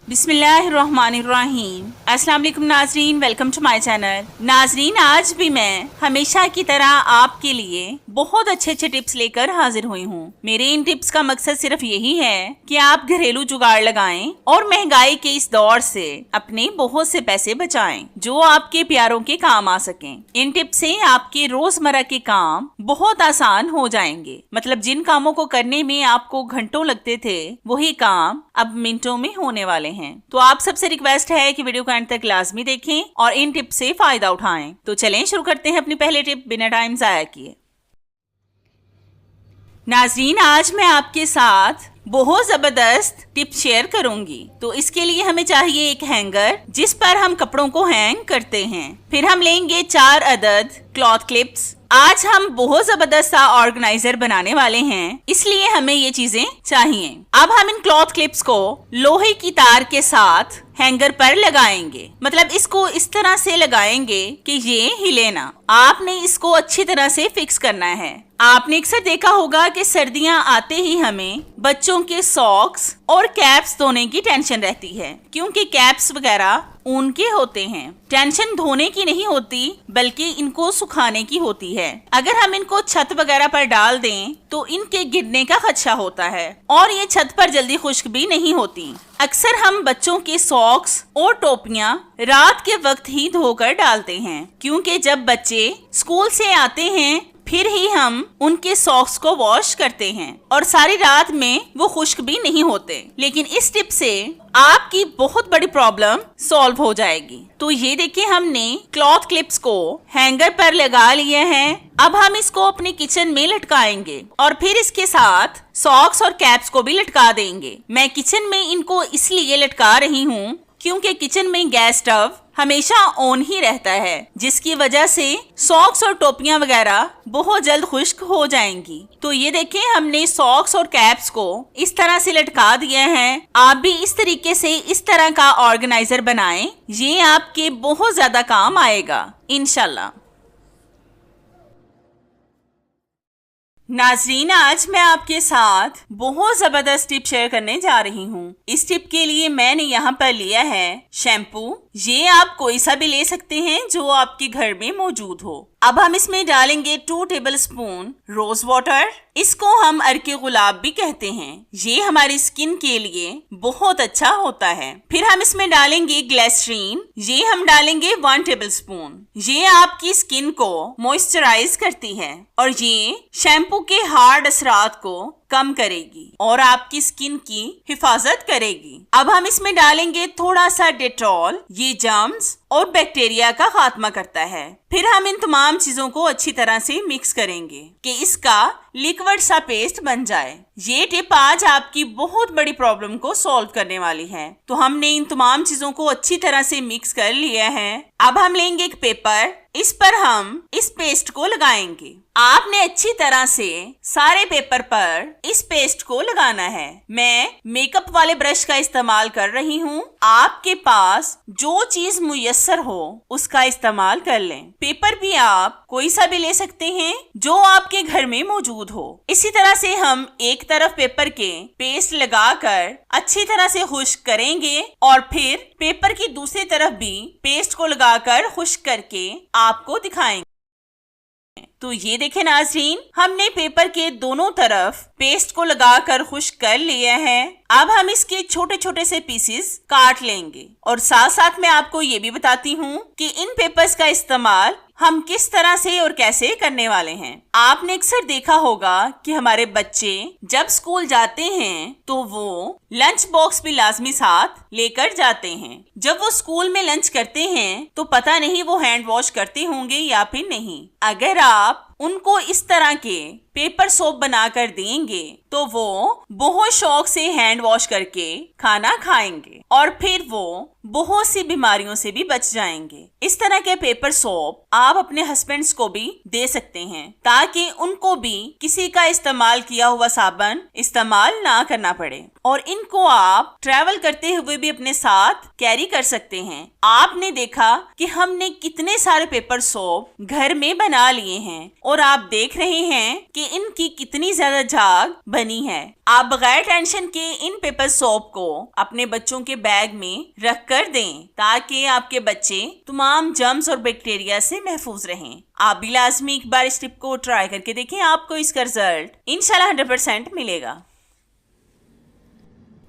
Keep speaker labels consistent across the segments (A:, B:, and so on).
A: बिस्मिल्लाहिर्रहमानिर्रहीम। अस्सलाम वालेकुम नाजरीन, वेलकम टू माय चैनल। नाजरीन, आज भी मैं हमेशा की तरह आपके लिए बहुत अच्छे अच्छे टिप्स लेकर हाजिर हुई हूँ। मेरे इन टिप्स का मकसद सिर्फ यही है कि आप घरेलू जुगाड़ लगाएं और महंगाई के इस दौर से अपने बहुत से पैसे बचाएं जो आपके प्यारों के काम आ सकें। इन टिप्स से आपके रोजमर्रा के काम बहुत आसान हो जाएंगे। मतलब जिन कामों को करने में आपको घंटों लगते थे, वही काम अब मिनटों में होने वाले हैं। तो आप सबसे रिक्वेस्ट है कि वीडियो को एंड तक लाजमी देखें और इन टिप से फायदा उठाएं। तो चलें शुरू करते हैं अपनी पहले टिप बिना टाइम जाया किए। नाजरीन, आज मैं आपके साथ बहुत जबरदस्त टिप शेयर करूंगी। तो इसके लिए हमें चाहिए एक हैंगर जिस पर हम कपड़ों को हैंग करते हैं। फिर हम लेंगे 4 अदद क्लॉथ क्लिप्स। आज हम बहुत जबरदस्त सा ऑर्गेनाइजर बनाने वाले हैं, इसलिए हमें ये चीजें चाहिए। अब हम इन क्लॉथ क्लिप्स को लोहे की तार के साथ हैंगर पर लगाएंगे। मतलब इसको इस तरह से लगाएंगे कि ये हिले ना। आपने इसको अच्छी तरह से फिक्स करना है। आपने अक्सर देखा होगा कि सर्दियां आते ही हमें बच्चों के सॉक्स और कैप्स धोने की टेंशन रहती है, क्योंकि कैप्स वगैरह ऊन के होते हैं। टेंशन धोने की नहीं होती, बल्कि इनको सुखाने की होती है। अगर हम इनको छत वगैरह पर डाल दें तो इनके गिरने का खदशा होता है और ये छत पर जल्दी खुश्क भी नहीं होती। अक्सर हम बच्चों के सॉक्स और टोपियां रात के वक्त ही धोकर डालते हैं, क्योंकि जब बच्चे स्कूल से आते हैं फिर ही हम उनके सॉक्स को वॉश करते हैं और सारी रात में वो खुश्क भी नहीं होते। लेकिन इस टिप से आपकी बहुत बड़ी प्रॉब्लम सॉल्व हो जाएगी। तो ये देखिए, हमने क्लॉथ क्लिप्स को हैंगर पर लगा लिए हैं। अब हम इसको अपने किचन में लटकाएंगे और फिर इसके साथ सॉक्स और कैप्स को भी लटका देंगे। मैं किचन में इनको इसलिए लटका रही हूँ क्योंकि किचन में गैस स्टव हमेशा ऑन ही रहता है, जिसकी वजह से सॉक्स और टोपियां वगैरह बहुत जल्द खुश्क हो जाएंगी। तो ये देखें, हमने सॉक्स और कैप्स को इस तरह से लटका दिए हैं। आप भी इस तरीके से इस तरह का ऑर्गेनाइजर बनाएं, ये आपके बहुत ज्यादा काम आएगा इंशाल्लाह। नाजरीन, आज मैं आपके साथ बहुत जबरदस्त टिप शेयर करने जा रही हूँ। इस टिप के लिए मैंने यहाँ पर लिया है शैम्पू। ये आप कोई सा भी ले सकते हैं जो आपके घर में मौजूद हो। अब हम इसमें डालेंगे 2 टेबलस्पून रोज वाटर। इसको हम अर्के गुलाब भी कहते हैं। ये हमारी स्किन के लिए बहुत अच्छा होता है। फिर हम इसमें डालेंगे ग्लिसरीन। ये हम डालेंगे 1 टेबलस्पून। ये आपकी स्किन को मॉइस्चराइज करती है और ये शैम्पू के हार्ड असरात को कम करेगी और आपकी स्किन की हिफाजत करेगी। अब हम इसमें डालेंगे थोड़ा सा डेटॉल। ये जर्म्स और बैक्टीरिया का खात्मा करता है। फिर हम इन तमाम चीजों को अच्छी तरह से मिक्स करेंगे कि इसका लिक्विड सा पेस्ट बन जाए। ये टिप आज आपकी बहुत बड़ी प्रॉब्लम को सॉल्व करने वाली है। तो हमने इन तमाम चीजों को अच्छी तरह से मिक्स कर लिया है। अब हम लेंगे एक पेपर, इस पर हम इस पेस्ट को लगाएंगे। आपने अच्छी तरह से सारे पेपर पर इस पेस्ट को लगाना है। मैं मेकअप वाले ब्रश का इस्तेमाल कर रही हूँ। आपके पास जो चीज मुयस्सर हो उसका इस्तेमाल कर लें। पेपर भी आप कोई सा भी ले सकते हैं जो आपके घर में मौजूद हो। इसी तरह से हम एक तरफ पेपर के पेस्ट लगाकर अच्छी तरह से खुश्क करेंगे और फिर पेपर की दूसरी तरफ भी पेस्ट को लगाकर खुश्क करके आपको दिखाएंगे। तो ये देखें नाज़रीन, हमने पेपर के दोनों तरफ पेस्ट को लगाकर खुश्क कर लिया है। अब हम इसके छोटे छोटे से पीसेस काट लेंगे और साथ साथ मैं आपको ये भी बताती हूँ कि इन पेपर्स का इस्तेमाल हम किस तरह से और कैसे करने वाले हैं। आपने अक्सर देखा होगा कि हमारे बच्चे जब स्कूल जाते हैं तो वो लंच बॉक्स भी लाजमी साथ लेकर जाते हैं। जब वो स्कूल में लंच करते हैं तो पता नहीं वो हैंड वॉश करते होंगे या फिर नहीं। अगर आप उनको इस तरह के पेपर सोप बनाकर देंगे तो वो बहुत शौक से हैंड वॉश करके खाना खाएंगे और फिर वो बहुत सी बीमारियों से भी बच जाएंगे। इस तरह के पेपर सोप आप अपने हस्बैंड्स को भी दे सकते हैं ताकि ताकि उनको भी किसी का इस्तेमाल किया हुआ साबुन इस्तेमाल ना करना पड़े। और इनको आप ट्रैवल करते हुए भी अपने साथ कैरी कर सकते हैं। आपने देखा कि हमने कितने सारे पेपर सोप घर में बना लिए हैं और आप देख रहे हैं कि इनकी कितनी ज्यादा झाग बनी है। आप बगैर टेंशन के इन पेपर सोप को अपने बच्चों के बैग में रख कर दें ताकि आपके बच्चे तमाम जर्म्स और बैक्टीरिया से महफूज रहें। आप भी लाजमी एक बार इस टिप को ट्राई करके देखें, आपको इसका रिजल्ट इंशाल्लाह 100% मिलेगा।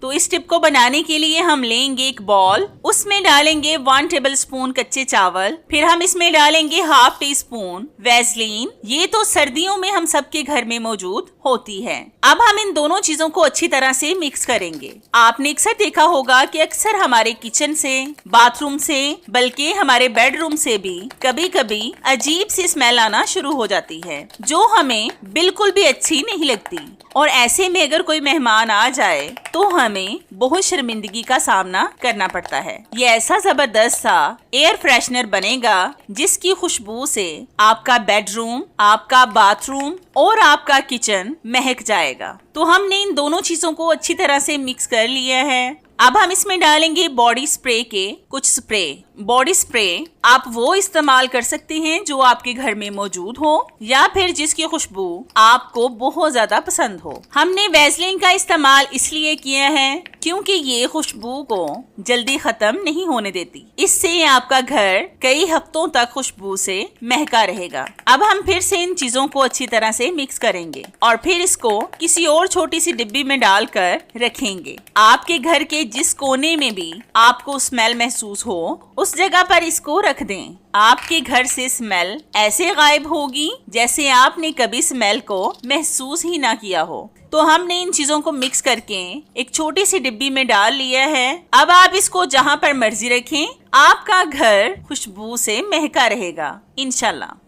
A: तो इस टिप को बनाने के लिए हम लेंगे एक बॉल, उसमें डालेंगे 1 टेबलस्पून कच्चे चावल, फिर हम इसमें डालेंगे ½ टीस्पून वैसलीन। ये तो सर्दियों में हम सबके घर में मौजूद होती है। अब हम इन दोनों चीजों को अच्छी तरह से मिक्स करेंगे। आपने अक्सर देखा होगा कि अक्सर हमारे किचन से, बाथरूम से, बल्कि हमारे बेडरूम से भी कभी कभी अजीब सी स्मेल आना शुरू हो जाती है जो हमें बिल्कुल भी अच्छी नहीं लगती। और ऐसे में अगर कोई मेहमान आ जाए तो हमें बहुत शर्मिंदगी का सामना करना पड़ता है। ये ऐसा जबरदस्त सा एयर फ्रेशनर बनेगा जिसकी खुशबू से आपका बेडरूम, आपका बाथरूम और आपका किचन महक जाएगा। तो हमने इन दोनों चीजों को अच्छी तरह से मिक्स कर लिया है। अब हम इसमें डालेंगे बॉडी स्प्रे के कुछ स्प्रे। बॉडी स्प्रे आप वो इस्तेमाल कर सकते हैं जो आपके घर में मौजूद हो या फिर जिसकी खुशबू आपको बहुत ज्यादा पसंद हो। हमने वैसलीन का इस्तेमाल इसलिए किया है क्योंकि ये खुशबू को जल्दी खत्म नहीं होने देती। इससे आपका घर कई हफ्तों तक खुशबू से महका रहेगा। अब हम फिर से इन चीजों को अच्छी तरह से मिक्स करेंगे और फिर इसको किसी और छोटी सी डिब्बी में डालकर रखेंगे। आपके घर के जिस कोने में भी आपको स्मेल महसूस हो उस जगह पर इसको रख दें। आपके घर से स्मेल ऐसे गायब होगी जैसे आपने कभी स्मेल को महसूस ही ना किया हो। तो हमने इन चीजों को मिक्स करके एक छोटी सी डिब्बी में डाल लिया है। अब आप इसको जहां पर मर्जी रखें, आपका घर खुशबू से महका रहेगा इंशाल्लाह।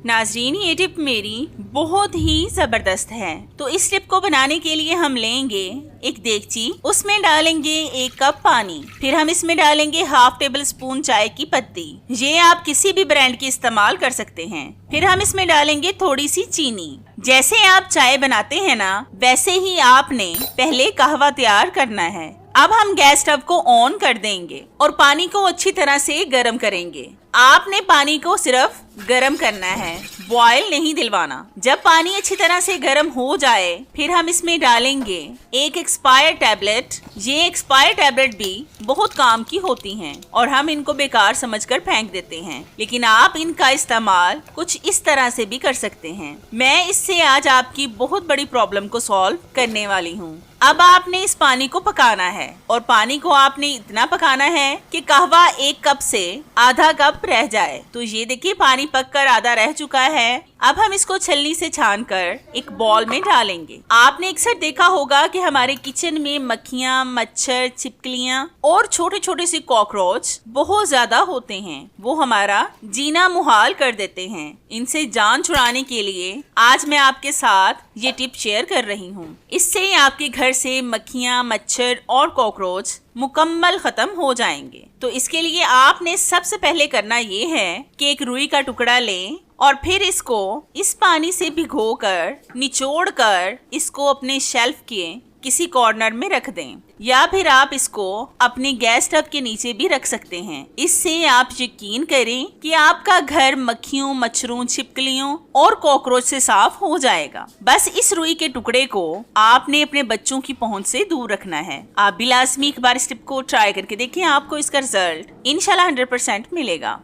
A: नाजरीन, ये टिप मेरी बहुत ही जबरदस्त है। तो इस टिप को बनाने के लिए हम लेंगे एक देगची, उसमें डालेंगे 1 कप पानी, फिर हम इसमें डालेंगे ½ टेबलस्पून चाय की पत्ती। ये आप किसी भी ब्रांड की इस्तेमाल कर सकते हैं। फिर हम इसमें डालेंगे थोड़ी सी चीनी। जैसे आप चाय बनाते हैं ना, वैसे ही आपने पहले कहवा तैयार करना है। अब हम गैस स्टव को ऑन कर देंगे और पानी को अच्छी तरह से गर्म करेंगे। आपने पानी को सिर्फ गर्म करना है, बॉयल नहीं दिलवाना। जब पानी अच्छी तरह से गर्म हो जाए फिर हम इसमें डालेंगे एक एक्सपायर टैबलेट। ये एक्सपायर टैबलेट भी बहुत काम की होती हैं और हम इनको बेकार समझकर फेंक देते हैं, लेकिन आप इनका इस्तेमाल कुछ इस तरह से भी कर सकते हैं। मैं इससे आज आपकी बहुत बड़ी प्रॉब्लम को सॉल्व करने वाली हूँ। अब आपने इस पानी को पकाना है और पानी को आपने इतना पकाना है कि कहवा 1 कप से आधा कप रह जाए। तो ये देखिए पानी पककर आधा रह चुका है। अब हम इसको छलनी से छानकर एक बॉल में डालेंगे। आपने अक्सर देखा होगा कि हमारे किचन में मक्खियाँ, मच्छर, छिपकलियाँ और छोटे छोटे से कॉकरोच बहुत ज्यादा होते हैं। वो हमारा जीना मुहाल कर देते हैं। इनसे जान छुड़ाने के लिए आज मैं आपके साथ ये टिप शेयर कर रही हूँ। इससे आपके घर से मक्खियाँ, मच्छर और कॉकरोच मुकम्मल खत्म हो जाएंगे। तो इसके लिए आपने सबसे पहले करना ये है कि एक रुई का टुकड़ा लें और फिर इसको इस पानी से भिगोकर निचोड़कर इसको अपने शेल्फ के किसी कॉर्नर में रख दें, या फिर आप इसको अपने गैस स्टव के नीचे भी रख सकते हैं। इससे आप यकीन करें कि आपका घर मक्खियों, मच्छरों, छिपकलियों और कॉकरोच से साफ हो जाएगा। बस इस रुई के टुकड़े को आपने अपने बच्चों की पहुंच से दूर रखना है। आप भी लाजमी एक बार इस टिप को ट्राई करके देखें, आपको इसका रिजल्ट इंशाल्लाह 100% मिलेगा।